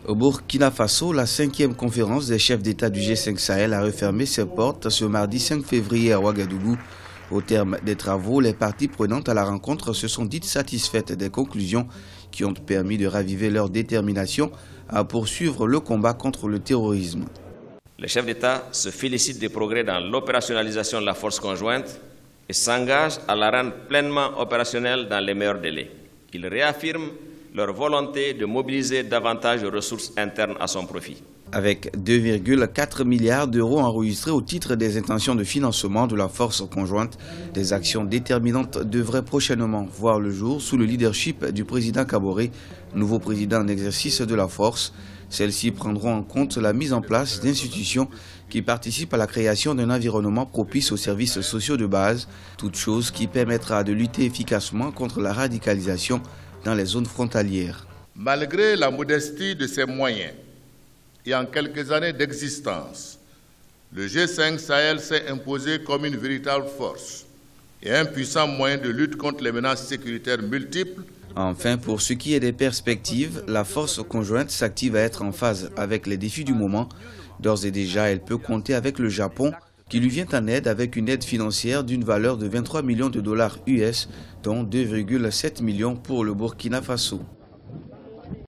Au Burkina Faso, la 5e conférence des chefs d'État du G5 Sahel a refermé ses portes ce mardi 5 février à Ouagadougou. Au terme des travaux, les parties prenantes à la rencontre se sont dites satisfaites des conclusions qui ont permis de raviver leur détermination à poursuivre le combat contre le terrorisme. Les chefs d'État se félicitent des progrès dans l'opérationnalisation de la force conjointe et s'engagent à la rendre pleinement opérationnelle dans les meilleurs délais. Ils réaffirment leur volonté de mobiliser davantage de ressources internes à son profit. Avec 2,4 milliards d'euros enregistrés au titre des intentions de financement de la force conjointe, des actions déterminantes devraient prochainement voir le jour sous le leadership du président Kaboré, nouveau président en exercice de la force. Celles-ci prendront en compte la mise en place d'institutions qui participent à la création d'un environnement propice aux services sociaux de base, toute chose qui permettra de lutter efficacement contre la radicalisation dans les zones frontalières. Malgré la modestie de ses moyens et en quelques années d'existence, le G5 Sahel s'est imposé comme une véritable force et un puissant moyen de lutte contre les menaces sécuritaires multiples. Enfin, pour ce qui est des perspectives, la force conjointe s'active à être en phase avec les défis du moment. D'ores et déjà, elle peut compter avec le Japon, qui lui vient en aide avec une aide financière d'une valeur de 23 millions de dollars US, dont 2,7 millions pour le Burkina Faso.